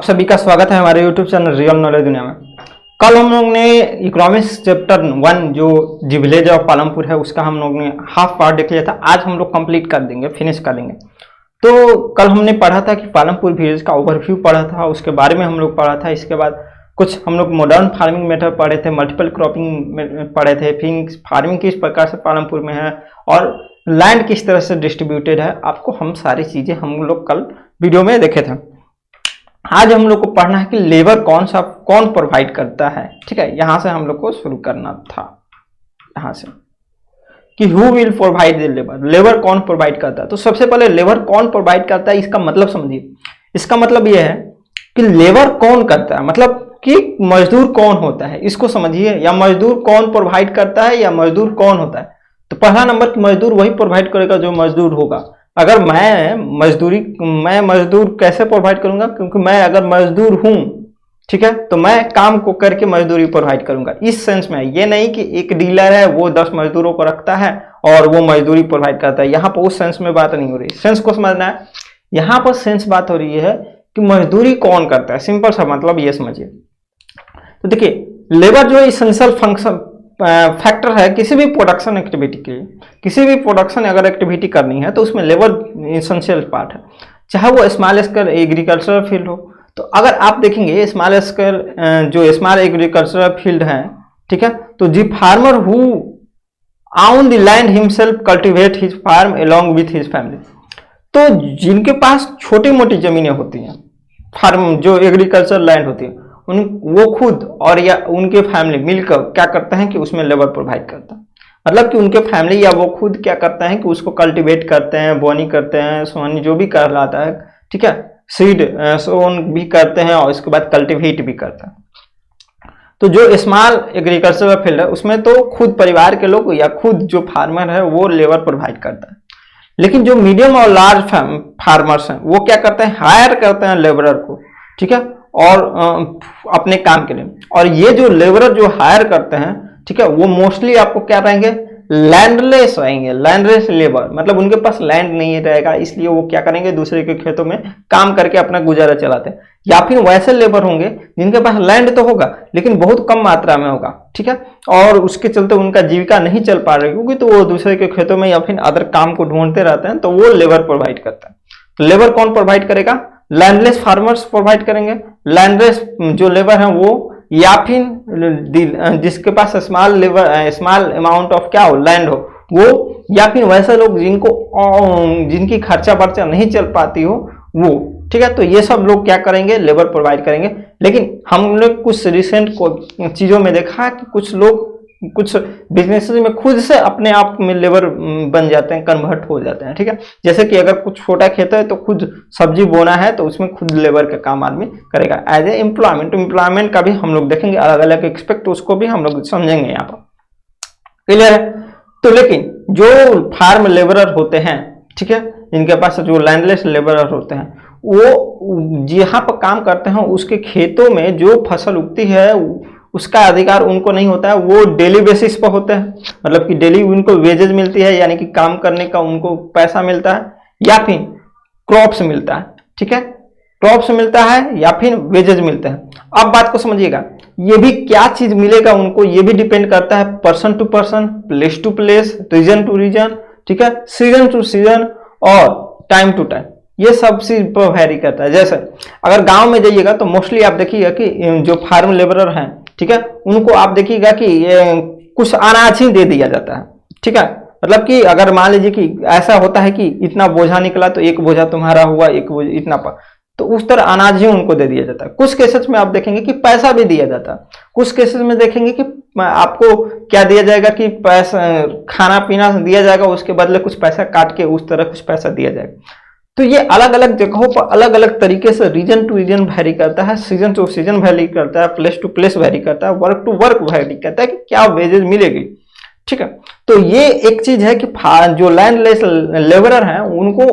सभी का स्वागत है हमारे YouTube चैनल रियल नॉलेज दुनिया में। कल हम लोग ने इकोनॉमिक्स चैप्टर 1 जो दी विलेज ऑफ पालमपुर है उसका हम लोग ने हाफ पार्ट देख लिया था। आज हम लोग कंप्लीट कर देंगे, फिनिश कर देंगे। तो कल हमने पढ़ा था कि पालमपुर विलेज का ओवरव्यू पढ़ा था, उसके बारे में हम लोग पढ़ा था। इसके बाद कुछ हम लोग मॉडर्न फार्मिंग मेथड पढ़े थे, मल्टीपल क्रॉपिंग पढ़े थे, फिर फार्मिंग किस प्रकार से पालमपुर में है और लैंड किस तरह से डिस्ट्रीब्यूटेड है। आपको हम सारी चीजें हम लोग कल वीडियो में देखे थे। आज हम लोग को पढ़ना है कि लेबर कौन प्रोवाइड करता है। ठीक है, यहां से हम लोग को शुरू करना था, यहां से कि who will provide the labour, labour कौन प्रोवाइड करता है। तो सबसे पहले लेबर कौन प्रोवाइड करता है इसका मतलब समझिए। इसका मतलब यह है कि लेबर कौन करता है, मतलब कि मजदूर कौन होता है, इसको समझिए। या मजदूर कौन प्रोवाइड करता है या मजदूर कौन होता है। तो पहला नंबर कि मजदूर वही प्रोवाइड करेगा जो मजदूर होगा। अगर मैं मजदूर कैसे प्रोवाइड करूंगा, क्योंकि मैं अगर मजदूर हूं, ठीक है, तो मैं काम को करके मजदूरी प्रोवाइड करूंगा। इस सेंस में ये नहीं कि एक डीलर है वो 10 मजदूरों को रखता है और वो मजदूरी प्रोवाइड करता है। यहाँ पर उस सेंस में बात नहीं हो रही, सेंस को समझना है। यहाँ पर सेंस बात हो रही है कि मजदूरी कौन करता है, सिंपल सा मतलब ये समझिए। तो देखिए, लेबर जो इसेंशियल फंक्शन फैक्टर है किसी भी प्रोडक्शन एक्टिविटी के लिए। किसी भी प्रोडक्शन अगर एक्टिविटी करनी है तो उसमें लेबर इसेंशियल पार्ट है, चाहे वो स्मॉल स्केल एग्रीकल्चरल फील्ड हो। तो अगर आप देखेंगे स्मॉल स्केल जो स्मॉल एग्रीकल्चरल फील्ड है, ठीक है, तो the farmer who on the land himself cultivate his farm along with his family. तो जिनके पास छोटी मोटी जमीनें होती हैं, फार्म जो एग्रीकल्चर लैंड होती है, वो खुद और या उनके फैमिली मिलकर क्या करते हैं कि उसमें लेबर प्रोवाइड करता है। मतलब कि उनके फैमिली या वो खुद क्या करते हैं कि उसको कल्टीवेट करते हैं, बोनी करते हैं, सोनी जो भी कहलाता है, ठीक है, सीड सोन भी करते हैं और इसके बाद कल्टीवेट भी करते हैं। तो जो स्मॉल एग्रीकल्चर फील्ड है उसमें तो खुद परिवार के लोग या खुद जो फार्मर है वो लेबर प्रोवाइड करता है। लेकिन जो मीडियम और लार्ज फार्मर्स हैं वो क्या करते हैं, हायर करते हैं लेबरर को, ठीक है, और अपने काम के लिए। और ये जो लेबरर जो हायर करते हैं, ठीक है, वो मोस्टली आपको क्या रहेंगे, लैंडलेस रहेंगे। लैंडलेस लेबर मतलब उनके पास लैंड नहीं रहेगा, इसलिए वो क्या करेंगे, दूसरे के खेतों में काम करके अपना गुजारा चलाते हैं। या फिर वैसे लेबर होंगे जिनके पास लैंड तो होगा लेकिन बहुत कम मात्रा में होगा, ठीक है, और उसके चलते उनका जीविका नहीं चल पा रही होगी, तो वो दूसरे के खेतों में या फिर अदर काम को ढूंढते रहते हैं, तो वो लेबर प्रोवाइड करता है। तो लेबर कौन प्रोवाइड करेगा, लैंडलेस फार्मर्स प्रोवाइड करेंगे। लैंडलेस जो लेबर है वो, या फिर जिसके पास स्मॉल अमाउंट ऑफ क्या हो, लैंड हो वो, या फिर वैसे लोग जिनकी खर्चा बर्चा नहीं चल पाती हो वो, ठीक है। तो ये सब लोग क्या करेंगे, लेबर प्रोवाइड करेंगे। लेकिन हमने कुछ रिसेंट चीजों में देखा कि कुछ लोग कुछ बिजनेस में खुद से अपने आप में लेबर बन जाते हैं, कन्वर्ट हो जाते हैं, ठीक है। जैसे कि अगर कुछ छोटा खेत है तो खुद सब्जी बोना है तो उसमें खुद लेबर का काम आदमी करेगा एज ए एम्प्लॉयमेंट का भी हम लोग देखेंगे, अलग अलग एक्सपेक्ट उसको भी हम लोग समझेंगे यहाँ पर, क्लियर है। तो लेकिन जो फार्म लेबरर होते हैं, ठीक है, जिनके पास जो लैंडलेस लेबरर होते हैं वो जहाँ पर काम करते हैं उसके खेतों में जो फसल उगती है उसका अधिकार उनको नहीं होता है, वो डेली बेसिस पर होते हैं। मतलब कि डेली उनको वेजेज मिलती है, यानी कि काम करने का उनको पैसा मिलता है, या फिर क्रॉप्स मिलता है, ठीक है, क्रॉप्स मिलता है या फिर वेजेज मिलते हैं। अब बात को समझिएगा, ये भी क्या चीज मिलेगा उनको, ये भी डिपेंड करता है person to person, place to place, region to region, ठीक है, सीजन टू सीजन और टाइम टू टाइम, ये सब चीज पर वेरी करता है। जैसे अगर गांव में जाइएगा तो मोस्टली आप देखिएगा कि जो फार्म लेबरर हैं, ठीक है, उनको आप देखिएगा कि कुछ अनाज ही दे दिया जाता है, ठीक है। मतलब कि अगर मान लीजिए कि ऐसा होता है कि इतना बोझा निकला तो एक बोझा तुम्हारा हुआ, एक बोझा इतना पर, तो उस तरह अनाज ही उनको दे दिया जाता है। कुछ केसेस में आप देखेंगे कि पैसा भी दिया जाता है, कुछ केसेस में देखेंगे कि आपको क्या दिया जाएगा कि पैसा खाना पीना दिया जाएगा, उसके बदले कुछ पैसा काट के उस तरह कुछ पैसा दिया जाएगा। तो ये अलग अलग जगहों पर अलग अलग तरीके से रीजन टू रीजन वैरी करता है, सीजन टू सीजन वैरी करता है, प्लेस टू प्लेस वैरी करता है, वर्क टू वर्क वैरी करता है कि क्या वेजेज मिलेगी, ठीक है। तो ये एक चीज है कि जो लैंडलेस लेबरर हैं उनको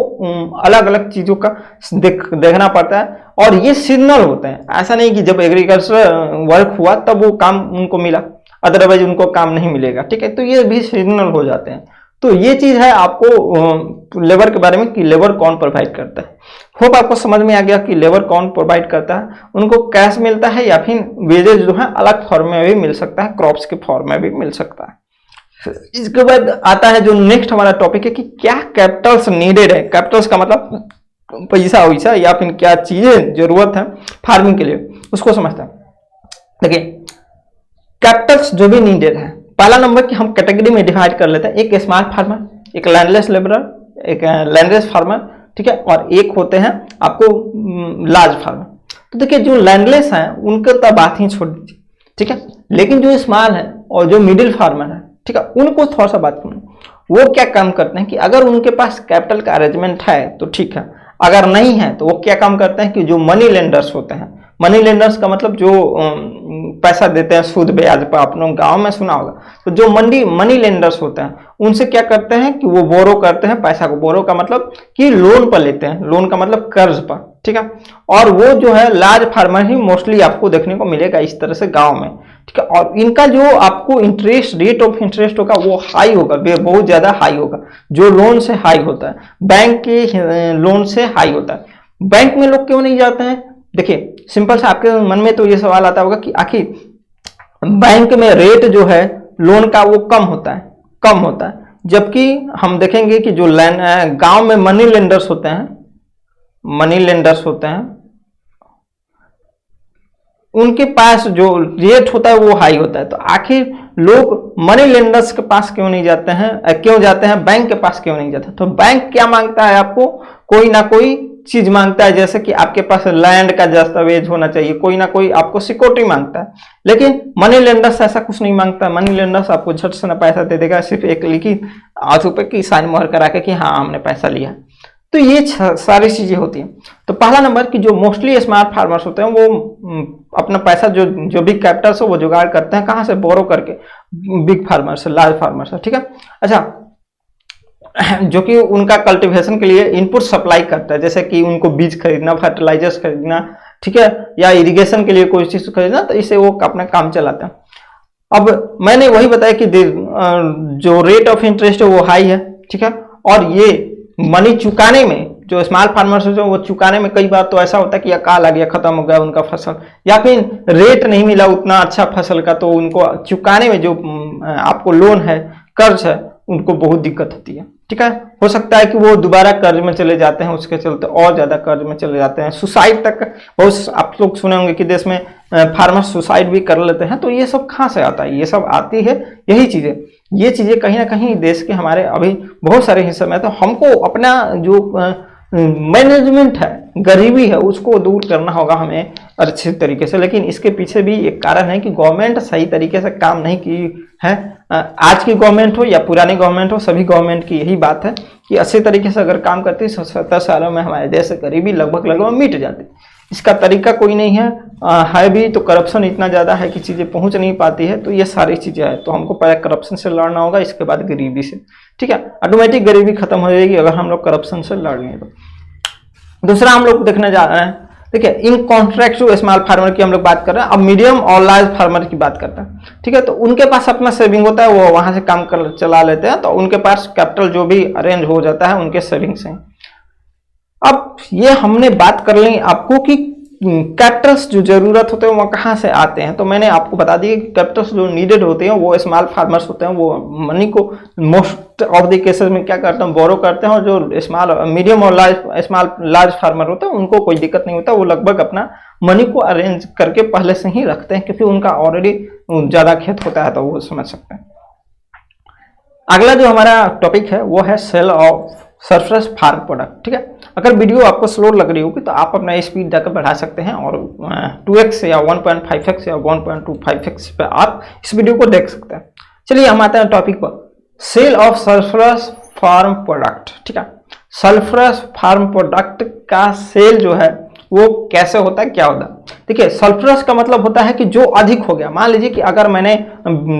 अलग अलग चीजों का देखना पड़ता है, और ये सीजनल होते हैं। ऐसा नहीं कि जब एग्रीकल्चर वर्क हुआ तब वो काम उनको मिला, अदरवाइज उनको काम नहीं मिलेगा, ठीक है। तो ये भी सीजनल हो जाते हैं। तो ये चीज है आपको लेबर के बारे में कि लेबर कौन प्रोवाइड करता है। होप आपको समझ में आ गया कि लेबर कौन प्रोवाइड करता है, उनको कैश मिलता है या फिर वेजेज जो है अलग फॉर्म में भी मिल सकता है, क्रॉप्स के फॉर्म में भी मिल सकता है। इसके बाद आता है जो नेक्स्ट हमारा टॉपिक है कि क्या कैपिटल्स नीडेड है। कैपिटल्स का मतलब पैसा वैसा या फिर क्या चीजें जरूरत है फार्मिंग के लिए, उसको समझते हैं। देखिए कैपिटल्स जो भी नीडेड है, पहला नंबर कि हम कैटेगरी में डिवाइड कर लेते हैं, एक स्मॉल फार्मर, एक लैंडलेस लेबरर, एक लैंडलेस फार्मर, ठीक है, और एक होते हैं आपको लार्ज फार्मर। तो देखिए जो लैंडलेस हैं उनको तो बात ही छोड़ दीजिए, ठीक है, लेकिन जो स्मॉल है और जो मिडिल फार्मर है, ठीक है, उनको थोड़ा सा बात करूँ। वो क्या काम करते हैं कि अगर उनके पास कैपिटल का अरेंजमेंट है तो ठीक है, अगर नहीं है तो वो क्या काम करते हैं कि जो मनी लेंडर्स होते हैं, मनी लेंडर्स का मतलब जो पैसा देते हैं सूद ब्याज पर, आप लोग गाँव में सुना होगा, तो जो मनी लेंडर्स होते हैं उनसे क्या करते हैं कि वो बोरो करते हैं पैसा को। बोरो का मतलब कि लोन पर लेते हैं, लोन का मतलब कर्ज पर, ठीक है, और वो जो है लार्ज फार्मर ही मोस्टली आपको देखने को मिलेगा इस तरह से गाँव में, ठीक है, और इनका जो आपको इंटरेस्ट रेट ऑफ इंटरेस्ट होगा वो हाई होगा, बहुत ज्यादा हाई होगा, जो लोन से हाई होता है, बैंक के लोन से हाई होता है। बैंक में लोग क्यों नहीं जाते हैं? देखिए सिंपल सा आपके मन में तो ये सवाल आता होगा कि आखिर बैंक में रेट जो है लोन का वो कम होता है, जबकि हम देखेंगे कि जो गांव में मनी लेंडर्स होते हैं उनके पास जो रेट होता है वो हाई होता है। तो आखिर लोग मनी लेंडर्स के पास क्यों नहीं जाते हैं, क्यों जाते हैं, बैंक के पास क्यों नहीं जाते? तो बैंक क्या मांगता है आपको, कोई ना कोई चीज मांगता है, जैसे कि आपके पास लैंड का दस्तावेज होना चाहिए, कोई ना कोई आपको सिक्योरिटी मांगता है। लेकिन मनी लेंडर्स ऐसा कुछ नहीं मांगता। मनी लेंडर्स आपको झट से ना पैसा दे देगा, सिर्फ एक लिखी आंसू पे की साइन मोहर करा के कि हाँ हमने पैसा लिया। तो ये सारी चीजें होती हैं। तो पहला नंबर कि जो मोस्टली स्मॉल फार्मर्स होते हैं वो अपना पैसा जो भी कैपिटल्स हो वो जुगाड़ करते हैं, कहाँ से, बोरो करके, बिग फार्मर से, लार्ज फार्मर से, ठीक है। अच्छा, जो कि उनका कल्टीवेशन के लिए इनपुट सप्लाई करता है, जैसे कि उनको बीज खरीदना, फर्टिलाइजर्स खरीदना, ठीक है, या इरिगेशन के लिए कोई चीज खरीदना, तो इससे वो अपना काम चलाते हैं। अब मैंने वही बताया कि जो रेट ऑफ इंटरेस्ट है वो हाई है, ठीक है, और ये मनी चुकाने में जो स्मॉल फार्मर्स होते हैं वो चुकाने में कई बार तो ऐसा होता है कि अकाल आ गया, खत्म हो गया उनका फसल, या फिर रेट नहीं मिला उतना अच्छा फसल का, तो उनको चुकाने में जो आपको लोन है, कर्ज है, उनको बहुत दिक्कत होती है, ठीक है। हो सकता है कि वो दोबारा कर्ज में चले जाते हैं, उसके चलते और ज्यादा कर्ज में चले जाते हैं, सुसाइड तक बहुत आप लोग सुने होंगे कि देश में फार्मर्स सुसाइड भी कर लेते हैं। तो ये सब कहाँ से आता है? ये सब आती है यही चीजें, ये चीजें कहीं ना कहीं देश के हमारे अभी बहुत सारे हिस्से में। तो हमको अपना जो मैनेजमेंट है, गरीबी है, उसको दूर करना होगा हमें अच्छे तरीके से। लेकिन इसके पीछे भी एक कारण है कि गवर्नमेंट सही तरीके से काम नहीं की है। आज की गवर्नमेंट हो या पुरानी गवर्नमेंट हो, सभी गवर्नमेंट की यही बात है कि अच्छे तरीके से अगर काम करती 70 सालों में हमारे देश से गरीबी लगभग मिट जाती। इसका तरीका कोई नहीं है भी तो करप्शन इतना ज़्यादा है कि चीज़ें पहुंच नहीं पाती है। तो ये सारी चीज़ें हैं, तो हमको पहले करप्शन से लड़ना होगा, इसके बाद गरीबी से, ठीक है। ऑटोमेटिक गरीबी खत्म हो जाएगी अगर हम लोग करप्शन से लड़ लें। तो दूसरा हम लोग देखने जा रहे हैं, देखिए in contrast to small farmer की हम लोग बात कर रहे हैं। अब मीडियम और लार्ज फार्मर की बात करते हैं, ठीक है। तो उनके पास अपना सेविंग होता है, वो वहां से काम चला लेते हैं, तो उनके पास कैपिटल जो भी अरेंज हो जाता है उनके सेविंग से। अब ये हमने बात कर ली आपको कि कैपिटल्स जो जरूरत होते हैं वो कहाँ से आते हैं। तो मैंने आपको बता दिया कि कैपिटल्स जो नीडेड होते हैं वो स्मॉल फार्मर्स होते हैं, वो मनी को मोस्ट ऑफ द केसेस में क्या करते हैं, बोरो करते हैं। और जो स्मॉल मीडियम और लार्ज फार्मर होते हैं उनको कोई दिक्कत नहीं होता, वो लगभग अपना मनी को अरेंज करके पहले से ही रखते हैं, क्योंकि उनका ऑलरेडी ज्यादा खेत होता है, तो वो समझ सकते हैं। अगला जो हमारा टॉपिक है वो है sale of surplus farm product, ठीक है। अगर वीडियो आपको स्लो लग रही होगी तो आप अपना स्पीड जाकर बढ़ा सकते हैं और 2x या 1.5x या 1.25x पे आप इस वीडियो को देख सकते हैं। चलिए हम आते हैं टॉपिक पर, sale of surplus farm product, ठीक है। सरप्लस फार्म प्रोडक्ट का सेल जो है वो कैसे होता है, क्या होता है? देखिए सरप्लस का मतलब होता है कि जो अधिक हो गया। मान लीजिए कि अगर मैंने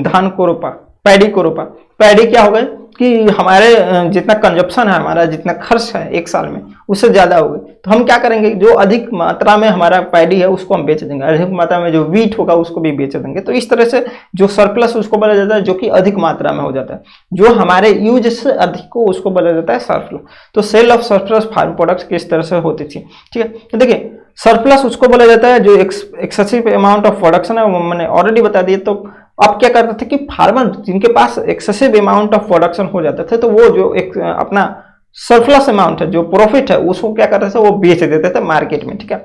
धान को रोपा, पैडी को रोपा, पैडी क्या हो गए, कि हमारे जितना कंजप्शन है, हमारा जितना खर्च है एक साल में उससे ज़्यादा हो गए, तो हम क्या करेंगे, जो अधिक मात्रा में हमारा पैडी है उसको हम बेच देंगे, अधिक मात्रा में जो वीट होगा उसको भी बेच देंगे। तो इस तरह से जो सरप्लस उसको बोला जाता है जो कि अधिक मात्रा में हो जाता है, जो हमारे यूज से अधिक को उसको बोला जाता है सरप्लस। तो sale of surplus farm products किस तरह से होती थी, ठीक है। तो देखिए सरप्लस उसको बोला जाता है जो एक्सेसिव अमाउंट ऑफ प्रोडक्शन है, वो मैंने ऑलरेडी बता दिया। तो अब क्या करते थे कि फार्मर जिनके पास एक्सेसिव अमाउंट ऑफ प्रोडक्शन हो जाते थे, तो वो जो एक अपना सरप्लस अमाउंट है, जो प्रॉफिट है, उसको क्या करते थे, वो बेच देते थे मार्केट में, ठीक है।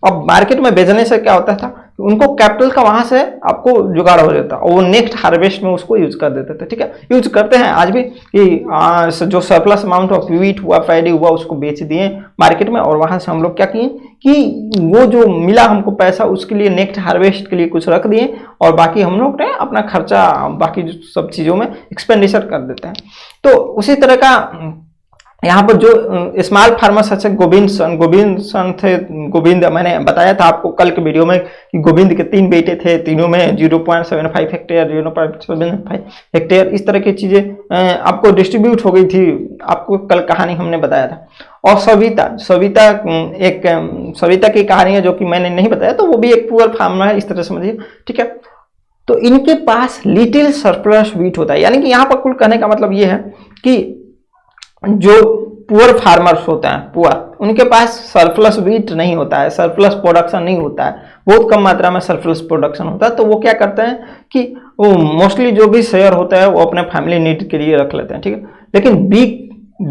अब मार्केट में बेचने से क्या होता था, उनको कैपिटल का वहां से आपको जुगाड़ हो जाता और वो नेक्स्ट हार्वेस्ट में उसको यूज कर देते थे, ठीक है। यूज करते हैं आज भी कि जो सरप्लस अमाउंट ऑफ वीट हुआ, पैडी हुआ, उसको बेच दिए मार्केट में, और वहां से हम लोग क्या किए कि वो जो मिला हमको पैसा उसके लिए नेक्स्ट हार्वेस्ट के लिए कुछ रख दिए, और बाकी हम लोग ने अपना खर्चा बाकी जो सब चीजों में एक्सपेंडिचर कर देते हैं। तो उसी तरह का यहाँ पर जो स्मॉल फार्मर्स अच्छे गोविंद सन थे, गोविंद मैंने बताया था आपको कल के वीडियो में कि गोविंद के 3 बेटे थे, तीनों में 0.75 हेक्टेयर, 0.75 हेक्टेयर, इस तरह की चीजें आपको डिस्ट्रीब्यूट हो गई थी, आपको कल कहानी हमने बताया था। और सविता की कहानी है जो कि मैंने नहीं बताया, तो वो भी एक पुअर फार्मर है, इस तरह समझिए, ठीक है। तो इनके पास लिटिल सरप्लस वीट होता है, यानी कि यहाँ पर कुल कहने का मतलब ये है कि जो पुअर फार्मर्स होते हैं, पुअर, उनके पास सरप्लस वीट नहीं होता है, सरप्लस प्रोडक्शन नहीं होता है, बहुत कम मात्रा में सरप्लस प्रोडक्शन होता है। तो वो क्या करते हैं कि वो मोस्टली जो भी शेयर होता है वो अपने फैमिली नीड के लिए रख लेते हैं, ठीक है। लेकिन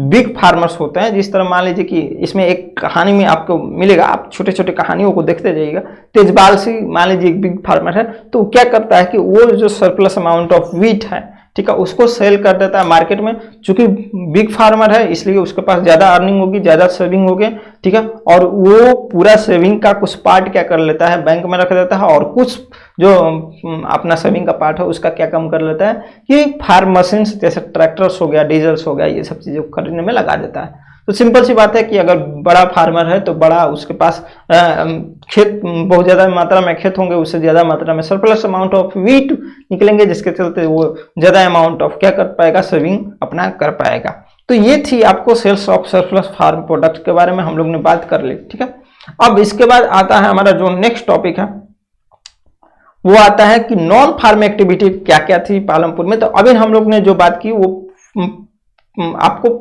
बिग फार्मर्स होते हैं, जिस तरह मान लीजिए कि इसमें एक कहानी में आपको मिलेगा, आप छोटे छोटे कहानियों को देखते जाइएगा। तेजपाल सिंह मान लीजिए एक बिग फार्मर है, तो क्या करता है कि वो जो सरप्लस अमाउंट ऑफ वीट है, ठीक है, उसको सेल कर देता है मार्केट में। चूंकि बिग फार्मर है इसलिए उसके पास ज्यादा अर्निंग होगी, ज्यादा सेविंग होगी, ठीक है। और वो पूरा सेविंग का कुछ पार्ट क्या कर लेता है, बैंक में रख देता है, और कुछ जो अपना सेविंग का पार्ट है उसका क्या काम कर लेता है कि फार्म मशीन जैसे ट्रैक्टर्स हो गया, डीजल्स हो गया, ये सब चीजें खरीदने में लगा देता है। तो सिंपल सी बात है कि अगर बड़ा फार्मर है तो बड़ा उसके पास खेत, बहुत ज्यादा मात्रा में खेत होंगे, उससे ज्यादा मात्रा में सरप्लस अमाउंट ऑफ वीट निकलेंगे, जिसके चलते वो ज्यादा अमाउंट ऑफ क्या कर पाएगा, सेविंग अपना कर पाएगा। तो ये थी आपको sales of surplus farm product के बारे में हम लोग ने बात कर ली, ठीक है। अब इसके बाद आता है हमारा जो नेक्स्ट टॉपिक है, वो आता है कि नॉन फार्म एक्टिविटी क्या क्या थी पालमपुर में। तो अभी हम लोग ने जो बात की वो आपको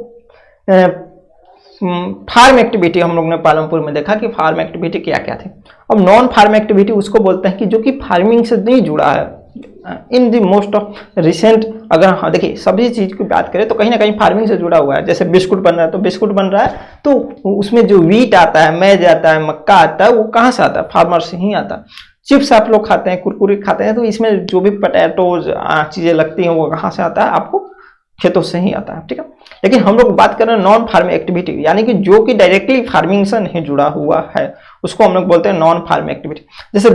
फार्म एक्टिविटी हम लोग ने पालमपुर में देखा कि फार्म एक्टिविटी क्या क्या थी। अब नॉन फार्म एक्टिविटी उसको बोलते हैं कि जो कि फार्मिंग से नहीं जुड़ा है। इन दी मोस्ट ऑफ रिसेंट, अगर हाँ देखिए सभी चीज की बात करें तो कहीं ना कहीं फार्मिंग से जुड़ा हुआ है। जैसे बिस्कुट बन रहा है तो बिस्कुट बन रहा है, तो उसमें जो वीट आता है, मैज आता है, मक्का आता है, वो कहाँ से आता है, फार्मर से ही आता है। चिप्स आप लोग खाते हैं, कुरकुरे खाते हैं, तो इसमें जो भी पोटैटोज चीजें लगती हैं वो कहाँ से आता है, आपको खेतों से ही आता है, ठीक है। लेकिन हम लोग बात कर रहे हैं नॉन फार्म एक्टिविटी, यानी कि जो कि डायरेक्टली फार्मिंग से नहीं जुड़ा हुआ है, उसको हम लोग बोलते हैं नॉन फार्म एक्टिविटी। जैसे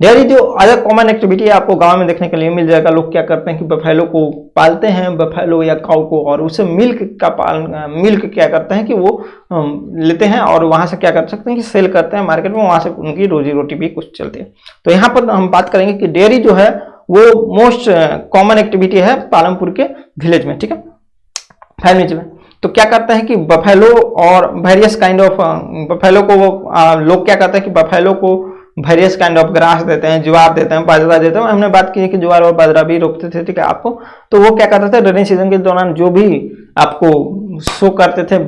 डेयरी जो अदर कॉमन एक्टिविटी है आपको गांव में देखने के लिए मिल जाएगा। लोग क्या करते हैं कि बफेलो को पालते हैं, बफेलो या काऊ को, और उसे मिल्क क्या करते हैं कि वो लेते हैं और वहां से क्या कर सकते हैं कि सेल करते हैं मार्केट में, वहां से उनकी रोजी रोटी भी कुछ चलती है। तो यहाँ पर हम बात करेंगे कि डेयरी जो है वो मोस्ट कॉमन एक्टिविटी है पालमपुर के विलेज में, ठीक है, फैमिलीज में। तो क्या करते हैं कि बफेलो और वेरियस काइंड ऑफ बफेलो को लोग क्या करते हैं कि बफेलो को वेरियस काइंड ऑफ ग्रास देते हैं, ज्वार देते हैं, बाजरा देते हैं। हमने बात की है कि ज्वार और बाजरा भी रोकते थे, ठीक है आपको। तो वो क्या करते थे रेनी सीजन के दौरान जो भी आपको शो करते थे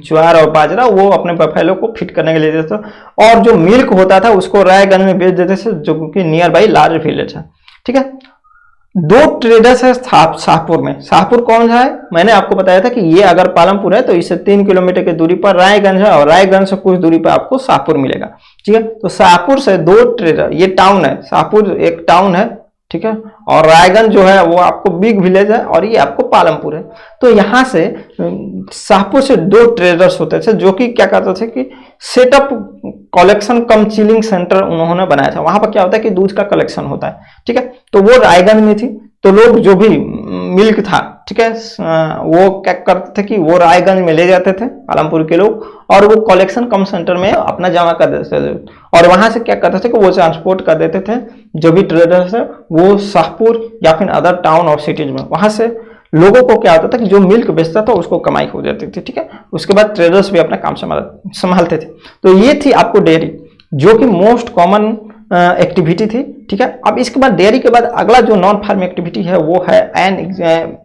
ज्वार और बाजरा, वो अपने बफेलो को फिट करने के लिए देते थे। और जो मिल्क होता था उसको रायगंज में बेच देते थे, जो कि नियर बाई लार्ज विलेज है, ठीक है। 2 ट्रेडर्स है शाहपुर में। शाहपुर कौन सा है, मैंने आपको बताया था कि ये अगर पालमपुर है तो इससे 3 किलोमीटर की दूरी पर रायगंज है, और रायगंज से कुछ दूरी पर आपको शाहपुर मिलेगा, ठीक है। तो शाहपुर से 2 ट्रेडर, ये टाउन है, शाहपुर एक टाउन है, ठीक है, और रायगंज जो है वो आपको बिग विलेज है, और ये आपको पालमपुर है। तो यहाँ से शाहपुर से 2 ट्रेडर्स होते थे जो कि क्या करते थे कि सेटअप कलेक्शन कम चिलिंग सेंटर उन्होंने बनाया था। वहां पर क्या होता है कि दूध का कलेक्शन होता है, ठीक है। तो वो रायगंज में थी, तो लोग जो भी मिल्क था, ठीक है, वो क्या करते थे कि वो रायगंज में ले जाते थे पालमपुर के लोग, और वो कलेक्शन कम सेंटर में अपना जमा कर देते थे, और वहां से क्या करते थे कि वो ट्रांसपोर्ट कर देते थे जो भी ट्रेडर्स है वो शाहपुर या फिर अदर टाउन और सिटीज में, वहां से लोगों को क्या होता था कि जो मिल्क बेचता था उसको कमाई हो जाती थी, ठीक है। उसके बाद ट्रेडर्स भी अपना काम संभालते थे। तो ये थी आपको डेयरी, जो कि मोस्ट कॉमन एक्टिविटी थी, ठीक है। अब इसके बाद डेयरी के बाद अगला जो नॉन फार्म एक्टिविटी है वो है एन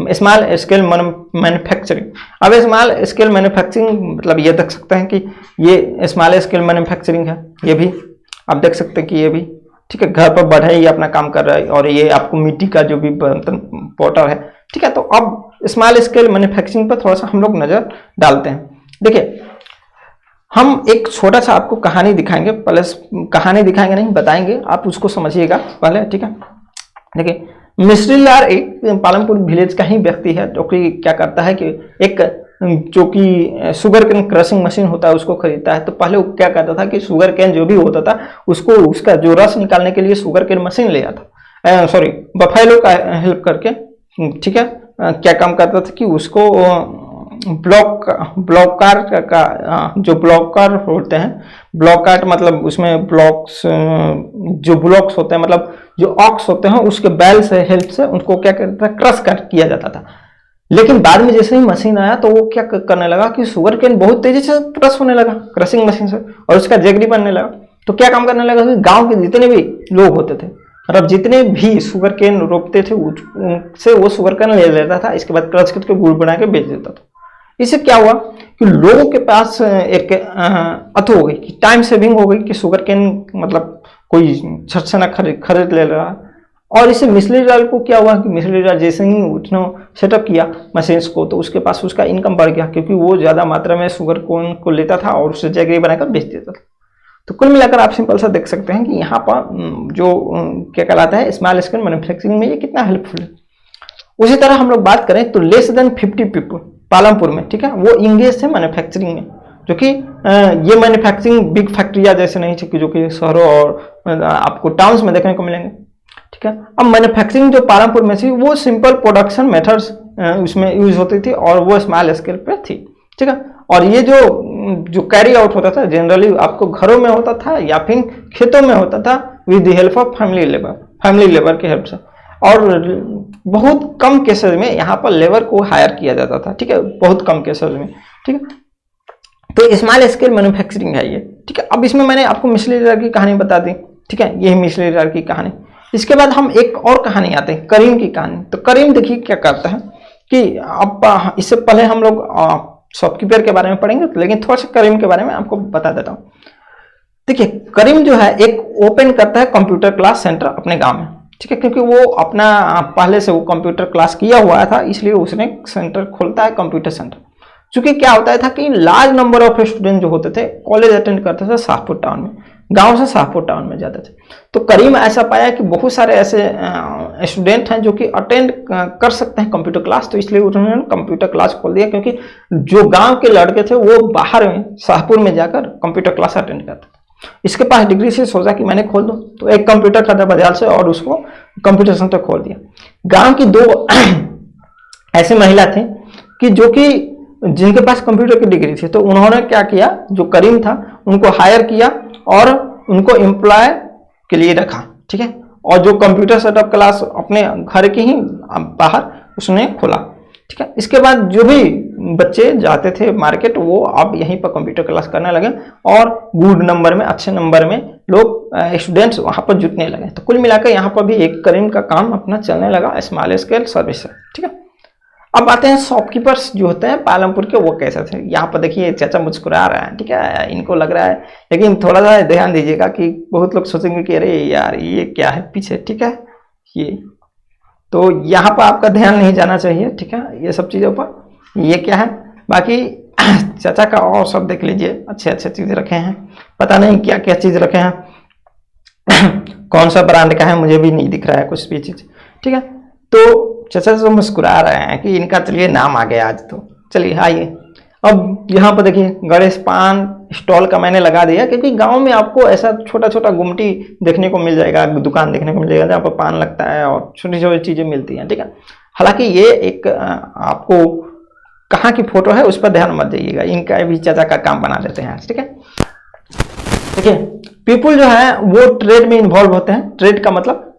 स्मॉल स्केल मैन्युफैक्चरिंग। अब स्मॉल स्केल मैन्युफैक्चरिंग मतलब ये देख सकते हैं कि ये स्मॉल स्केल मैन्युफैक्चरिंग है, ये भी आप देख सकते हैं कि ये भी, ठीक है, घर पर बढ़ई अपना काम कर रहा है। और ये आपको मिट्टी का जो भी बर्तन पोटर है, ठीक है। तो अब स्मॉल स्केल मैन्युफैक्चरिंग पर थोड़ा सा हम लोग नजर डालते हैं। देखिए, हम एक छोटा सा आपको कहानी दिखाएंगे, प्लस कहानी दिखाएंगे नहीं, बताएंगे, आप उसको समझिएगा पहले, ठीक है। देखिए, मिस्ट्री लाल एक पालमपुर विलेज का ही व्यक्ति है, जो कि क्या करता है कि एक जो कि शुगर कैन क्रशिंग मशीन होता है उसको खरीदता है। तो पहले वो क्या करता था कि शुगर कैन जो भी होता था उसको, उसका जो रस निकालने के लिए शुगर कैन मशीन ले आता, सॉरी बफेलो का हेल्प करके, ठीक है। क्या काम करता था कि उसको ब्लॉकार का जो ब्लॉकर होते हैं, ब्लॉकार्ट मतलब उसमें ब्लॉक्स, जो ब्लॉक्स होते हैं मतलब जो ऑक्स होते हैं उसके बैल से हेल्प से उनको क्या करता था, क्रश कर किया जाता था। लेकिन बाद में जैसे ही मशीन आया तो वो क्या करने लगा कि शुगर केन बहुत तेजी से क्रश होने लगा क्रशिंग मशीन से, और उसका जैगरी बनने लगा। तो क्या काम करने लगा कि गांव के जितने भी लोग होते थे, मतलब जितने भी शुगर केन रोपते थे उससे वो शुगर केन ले लेता था, इसके बाद क्रश करके गुड़ बना के बेच देता था। इससे क्या हुआ कि लोगों के पास एक अथो हो गई कि टाइम सेविंग हो गई कि शुगर केन मतलब कोई छट से ना खरीद ले रहा। और इससे मिस्री लाल को क्या हुआ कि मिस्री लाल जैसे ही उसने सेटअप किया मशीन्स को, तो उसके पास उसका इनकम बढ़ गया, क्योंकि वो ज़्यादा मात्रा में शुगर कोन को लेता था और उससे जैगरी बनाकर बेच देता था। तो कुल मिलाकर आप सिंपल सा देख सकते हैं कि यहाँ पर जो क्या कहलाता है स्मॉल स्केल मैन्युफैक्चरिंग में ये कितना हेल्पफुल है। उसी तरह हम लोग बात करें तो लेस देन 50 पीपल पालमपुर में, ठीक है, वो इंगेज थे मैन्युफैक्चरिंग में, जो कि ये मैन्युफैक्चरिंग बिग फैक्ट्रियाँ जैसे नहीं थी कि जो कि शहरों और आपको टाउन्स में देखने को मिलेंगे, ठीक है। अब मैन्युफैक्चरिंग जो पालमपुर में थी वो सिंपल प्रोडक्शन मेथड्स उसमें यूज होती थी और वो स्मॉल स्केल पे थी, ठीक है। और ये जो कैरी आउट होता था जनरली आपको घरों में होता था या फिर खेतों में होता था with the help of family labour की हेल्प से। और बहुत कम केसेस में यहाँ पर लेबर को हायर किया जाता था, ठीक है, बहुत कम केसेस में, ठीक है। तो स्मॉल स्केल मैन्युफैक्चरिंग है ये, ठीक है। अब इसमें मैंने आपको मिस्री लाल की कहानी बता दी, ठीक है, ये मिस्री लाल की कहानी। इसके बाद हम एक और कहानी आते हैं, करीम की कहानी। तो करीम देखिए क्या करता है कि अब इससे पहले हम लोग शॉपकीपर के बारे में पढ़ेंगे, लेकिन थोड़ा सा करीम के बारे में आपको बता देता हूँ। देखिए, करीम जो है एक ओपन करता है कंप्यूटर क्लास सेंटर अपने गांव में, ठीक है, क्योंकि वो अपना पहले से वो कंप्यूटर क्लास किया हुआ था, इसलिए उसने सेंटर खोलता है कंप्यूटर सेंटर। चूंकि क्या होता था कि लार्ज नंबर ऑफ स्टूडेंट जो होते थे कॉलेज अटेंड करते थे शाहपुर टाउन में, गांव से शाहपुर टाउन में जाते थे। तो करीम ऐसा पाया कि बहुत सारे ऐसे स्टूडेंट हैं जो कि अटेंड कर सकते हैं कंप्यूटर क्लास, तो इसलिए उन्होंने कंप्यूटर क्लास खोल दिया, क्योंकि जो गांव के लड़के थे वो बाहर में शाहपुर में जाकर कंप्यूटर क्लास अटेंड करते थे। इसके पास डिग्री से सोचा कि मैंने खोल दो, तो एक कंप्यूटर खरीदा बाजार से और उसको कंप्यूटर सेंटर खोल दिया। गांव की दो ऐसी महिला थी कि जो कि जिनके पास कंप्यूटर की डिग्री थी, तो उन्होंने क्या किया, जो करीम था उनको हायर किया और उनको एम्प्लॉय के लिए रखा, ठीक है। और जो कंप्यूटर सेटअप क्लास अपने घर के ही बाहर उसने खोला, ठीक है। इसके बाद जो भी बच्चे जाते थे मार्केट वो अब यहीं पर कंप्यूटर क्लास करने लगे और गुड नंबर में, अच्छे नंबर में लोग स्टूडेंट्स वहां पर जुटने लगे। तो कुल मिलाकर यहाँ पर भी एक करीम का काम अपना चलने लगा स्मॉल स्केल सर्विस से, ठीक है। अब आते हैं शॉपकीपर्स जो होते हैं पालमपुर के, वो कैसे थे। यहाँ पर देखिए चाचा मुस्कुरा रहा है, ठीक है, इनको लग रहा है, लेकिन थोड़ा सा ध्यान दीजिएगा कि बहुत लोग सोचेंगे कि अरे यार ये क्या है पीछे, ठीक है, ये तो यहाँ पर आपका ध्यान नहीं जाना चाहिए, ठीक है, ये सब चीज़ों पर। ये क्या है, बाकी चाचा का और सब देख लीजिए, अच्छे अच्छे चीज़ रखे हैं, पता नहीं क्या क्या चीज़ रखे हैं कौन सा ब्रांड का है मुझे भी नहीं दिख रहा है कुछ भी चीज़, ठीक है। तो चाचा तो मुस्कुरा रहे हैं कि इनका चलिए नाम आ गया आज, तो चलिए आइए। अब यहाँ पर देखिए गणेश पान स्टॉल का मैंने लगा दिया, क्योंकि गांव में आपको ऐसा छोटा छोटा गुमटी देखने को मिल जाएगा, दुकान देखने को मिल जाएगा जहाँ पर पान लगता है और छोटी छोटी चीज़ें मिलती हैं, ठीक है। हालांकि ये एक आपको कहाँ की फोटो है उस पर ध्यान मत जाइएगा, इनका भी चाचा का काम बना देते हैं, ठीक है। देखिए पीपुल जो है वो ट्रेड में इन्वॉल्व होते हैं। ट्रेड का मतलब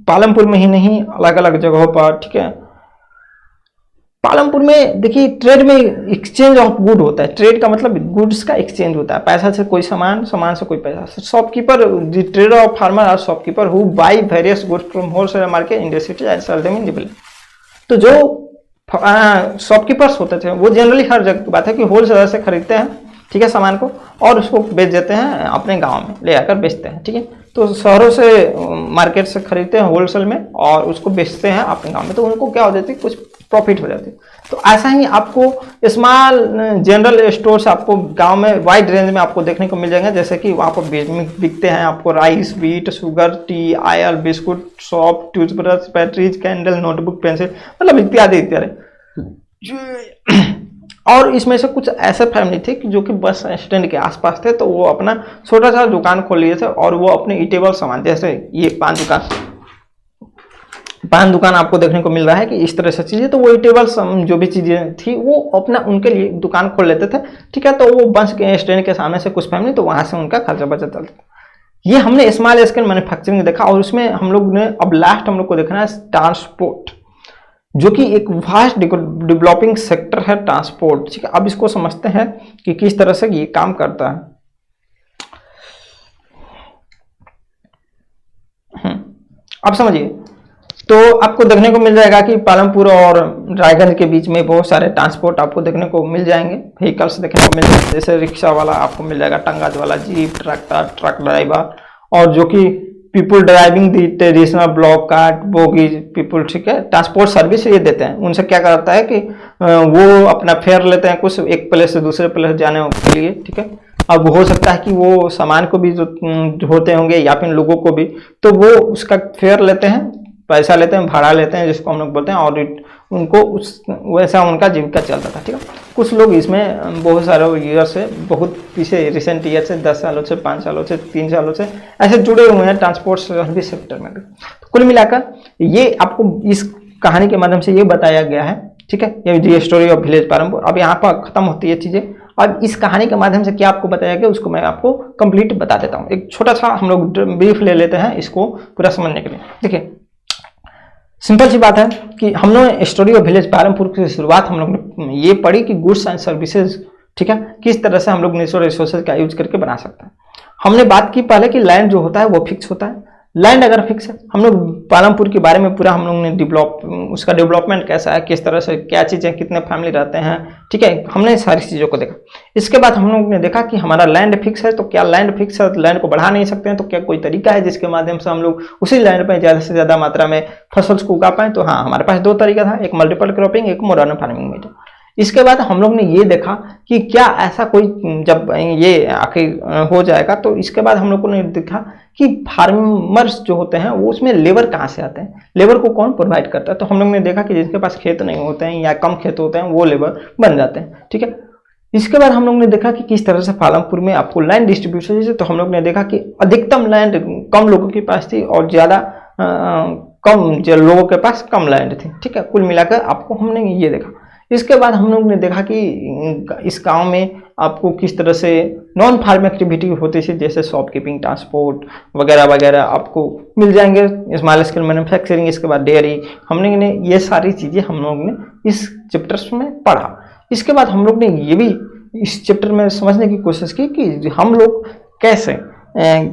पालमपुर में ही नहीं अलग अलग जगहों पर, ठीक है, पालमपुर में देखिए ट्रेड में एक्सचेंज ऑफ गुड होता है। ट्रेड का मतलब गुड्स का एक्सचेंज होता है, पैसा से कोई सामान, सामान से कोई पैसा। Shopkeeper, the trader of farmer are shopkeeper who buy various goods from wholesale market in the city and sell them in the village. तो जो शॉपकीपर्स होते थे वो जनरली हर जगह की बात है कि होलसेलर से खरीदते हैं, ठीक है, सामान को, और उसको बेच देते हैं अपने गांव में ले आकर बेचते हैं, ठीक है। तो शहरों से मार्केट से खरीदते हैं होलसेल में और उसको बेचते हैं अपने गांव में, तो उनको क्या हो जाती है, कुछ प्रॉफिट हो जाती है। तो ऐसा ही आपको स्मॉल जनरल स्टोर से आपको गांव में वाइड रेंज में आपको देखने को मिल जाएंगे, जैसे कि वहाँ पर बिकते हैं आपको rice, wheat, sugar, T, oil, biscuit, shop, toothbrush, batteries, candle, notebook, pencil, मतलब इत्यादि इत्यादि। और इसमें से कुछ ऐसे फैमिली थे कि जो कि बस स्टैंड के आसपास थे, तो वो अपना छोटा सा दुकान खोल लिए थे और वो अपने ईटेबल सामान, जैसे ये पान दुकान आपको देखने को मिल रहा है कि इस तरह से चीजें, तो वो ईटेबल जो भी चीजें थी वो अपना उनके लिए दुकान खोल लेते थे, ठीक है। तो वो बस के स्टैंड के सामने से कुछ फैमिली, तो वहां से उनका खर्चा बचा चलता था। ये हमने स्मॉल स्केल मैन्युफैक्चरिंग देखा, और उसमें हम लोग ने अब लास्ट हम लोग को देखना है ट्रांसपोर्ट, जो कि एक वास्ट डेवलपिंग सेक्टर है ट्रांसपोर्ट, ठीक है। अब इसको समझते हैं कि किस तरह से ये काम करता है। अब समझिए, तो आपको देखने को मिल जाएगा कि पालमपुर और रायगंज के बीच में बहुत सारे ट्रांसपोर्ट आपको देखने को मिल जाएंगे, व्हीकल्स देखने को मिल जाएंगे, जैसे रिक्शा वाला आपको मिल जाएगा, टंगाज वाला, जीप, ट्रैक्टर, ट्रक ड्राइवर, और जो कि people driving the traditional block cart, bogies people, ठीक है, ट्रांसपोर्ट सर्विस ये देते हैं। उनसे क्या करता है कि वो अपना फेयर लेते हैं कुछ, एक प्लेस से दूसरे प्लेस जाने के लिए, ठीक है। अब हो सकता है कि वो सामान को भी जो होते होंगे या फिर लोगों को भी, तो वो उसका फेयर लेते हैं, पैसा लेते हैं, भाड़ा लेते हैं, जिसको हम लोग बोलते हैं, और उनको उस वैसा उनका जीविका चलता था, ठीक है। कुछ लोग इसमें बहुत सारे ईयर से, बहुत पीछे रिसेंट ईयर से 10 सालों से, 5 सालों से, 3 सालों से ऐसे जुड़े हुए हैं ट्रांसपोर्ट सर्विस सेक्टर में भी। तो कुल मिलाकर ये आपको इस कहानी के माध्यम से ये बताया गया है, ठीक है, ये दी स्टोरी ऑफ विलेज पालमपुर। अब यहाँ पर खत्म होती है चीजें, और इस कहानी के माध्यम से क्या आपको बताया गया उसको मैं आपको कंप्लीट बता देता हूँ। एक छोटा सा हम लोग ब्रीफ ले लेते हैं इसको पूरा समझने के लिए। देखिए, सिंपल सी बात है कि हम लोग स्टोरी ऑफ विलेज पालमपुर की शुरुआत हम लोग ने ये पढ़ी कि गुड्स एंड सर्विसेज, ठीक है, किस तरह से हम लोग नेचुरल रिसोर्सेज का यूज करके बना सकते हैं। हमने बात की पहले कि लैंड जो होता है वो फिक्स होता है। लैंड अगर फिक्स है, हम लोग पालमपुर के बारे में पूरा हम लोग ने उसका डेवलपमेंट कैसा है, किस तरह से क्या चीज़ें, कितने फैमिली रहते हैं, ठीक है, हमने सारी चीज़ों को देखा। इसके बाद हम लोग ने देखा कि हमारा लैंड फिक्स है, तो क्या लैंड फिक्स है, लैंड को बढ़ा नहीं सकते हैं, तो क्या कोई तरीका है जिसके माध्यम से हम लोग उसी लैंड पर ज़्यादा से ज़्यादा मात्रा में फसल को उगा पाएँ। तो हाँ, हमारे पास 2 तरीका था, एक मल्टीपल क्रॉपिंग, एक मॉडर्न फार्मिंग मेथड। इसके बाद हम लोग ने ये देखा कि क्या ऐसा कोई, जब ये आखिर हो जाएगा तो इसके बाद हम लोगों ने देखा कि फार्मर्स जो होते हैं वो उसमें लेबर कहाँ से आते हैं, लेबर को कौन प्रोवाइड करता है। तो हम लोग ने देखा कि जिनके पास खेत नहीं होते हैं या कम खेत होते हैं वो लेबर बन जाते हैं, ठीक है। इसके बाद हम लोग ने देखा कि किस तरह से पालमपुर में आपको लैंड डिस्ट्रीब्यूशन, जैसे तो हम लोग ने देखा कि अधिकतम लैंड कम लोगों के पास थी और ज़्यादा कम लोगों के पास कम लैंड थी, ठीक है। कुल मिलाकर आपको हमने ये देखा। इसके बाद हम लोग ने देखा कि इस गांव में आपको किस तरह से नॉन फार्म एक्टिविटी होती थी, जैसे शॉपकीपिंग, ट्रांसपोर्ट वगैरह वगैरह आपको मिल जाएंगे, स्मॉल स्केल मैन्युफैक्चरिंग, इसके बाद डेयरी, हमने ने ये सारी चीज़ें हम लोग ने इस चैप्टर्स में पढ़ा। इसके बाद हम लोग ने ये भी इस चैप्टर में समझने की कोशिश की कि हम लोग कैसे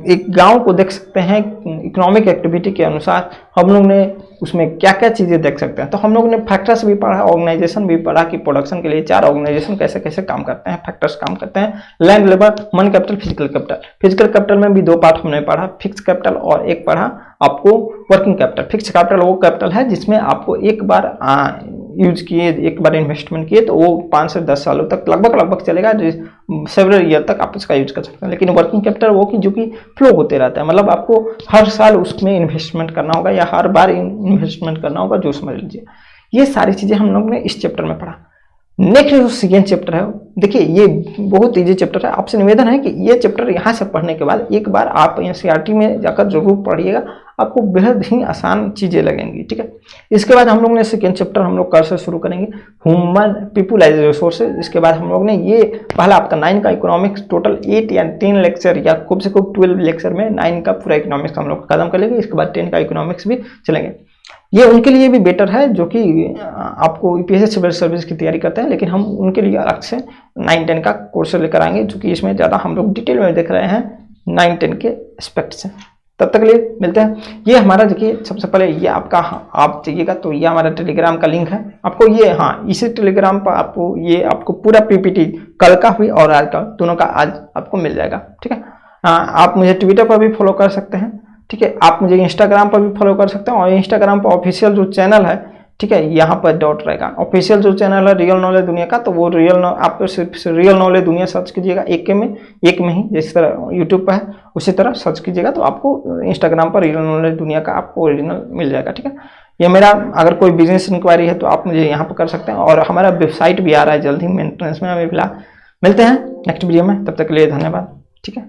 एक गांव को देख सकते हैं इकोनॉमिक एक्टिविटी के अनुसार, हम लोग ने उसमें क्या क्या चीज़ें देख सकते हैं। तो हम लोग ने फैक्टर्स भी पढ़ा, ऑर्गेनाइजेशन भी पढ़ा कि प्रोडक्शन के लिए 4 ऑर्गेनाइजेशन कैसे कैसे काम करते हैं, फैक्टर्स काम करते हैं, लैंड, लेबर, मन capital, physical capital. Physical capital में भी 2 पार्ट हमने पढ़ा, फिक्स कैपिटल, और एक पढ़ा आपको वर्किंग कैपिटल। फिक्स कैपिटल वो कैपिटल है जिसमें आपको एक बार यूज किए, एक बार इन्वेस्टमेंट किए तो वो 5 से 10 सालों तक लगभग चलेगा, सेवरल ईयर तक आप उसका यूज कर सकते हैं। लेकिन वर्किंग कैपिटल वो कि जो कि फ्लो होते रहता है, मतलब आपको हर साल उसमें इन्वेस्टमेंट करना होगा या हर बार इन्वेस्टमेंट करना होगा, जो समझ लीजिए। ये सारी चीजें हम लोग ने इस चैप्टर में पढ़ा। नेक्स्ट जो सेकेंड चैप्टर है, देखिए ये बहुत ईजी चैप्टर है, आपसे निवेदन है कि ये चैप्टर यहाँ से पढ़ने के बाद एक बार आप एनसीईआरटी में जाकर जरूर पढ़िएगा, आपको बेहद ही आसान चीजें लगेंगी, ठीक है। इसके बाद हम लोग ने सेकेंड चैप्टर हम लोग कल से शुरू करेंगे, ह्यूमन पीपुल एज रिसोर्सेज। इसके बाद हम लोग ने ये पहला आपका 9 का इकोनॉमिक्स, टोटल 8 या 3 लेक्चर या खूब से खूब 12 लेक्चर में 9 का पूरा इकोनॉमिक्स हम लोग खत्म कर लेंगे। इसके बाद 10 का इकोनॉमिक्स भी चलेंगे। ये उनके लिए भी बेटर है जो कि आपको यूपीएससी सिविल सर्विस की तैयारी करते हैं, लेकिन हम उनके लिए अलग से 9-10 का कोर्स लेकर आएंगे, जो कि इसमें ज़्यादा हम लोग डिटेल में देख रहे हैं 9-10 के एस्पेक्ट से। तब तक लिए मिलते हैं। ये हमारा देखिए, सबसे पहले ये आपका, आप चाहिएगा तो ये हमारा टेलीग्राम का लिंक है आपको, ये हाँ इसी टेलीग्राम पर आपको ये आपको पूरा पीपीटी कल का भी और आज का दोनों का आज आपको मिल जाएगा, ठीक है। आप मुझे ट्विटर पर भी फॉलो कर सकते हैं, ठीक है। आप मुझे इंस्टाग्राम पर भी फॉलो कर सकते हैं, और इंस्टाग्राम पर ऑफिशियल जो चैनल है, ठीक है, यहाँ पर डॉट रहेगा। ऑफिशियल जो चैनल है रियल नॉलेज दुनिया का, तो वो आप सिर्फ रियल नॉलेज दुनिया सर्च कीजिएगा, एक में ही, जिस तरह यूट्यूब पर है उसी तरह सर्च कीजिएगा, तो आपको इंस्टाग्राम पर रियल नॉलेज दुनिया का आपको ओरिजिनल मिल जाएगा, ठीक है। ये मेरा, अगर कोई बिजनेस इंक्वायरी है तो आप मुझे यहाँ पर कर सकते हैं, और हमारा वेबसाइट भी आ रहा है जल्द ही मेंटेनेंस में, हमें मिलते हैं नेक्स्ट वीडियो में। तब तक के लिए धन्यवाद, ठीक है।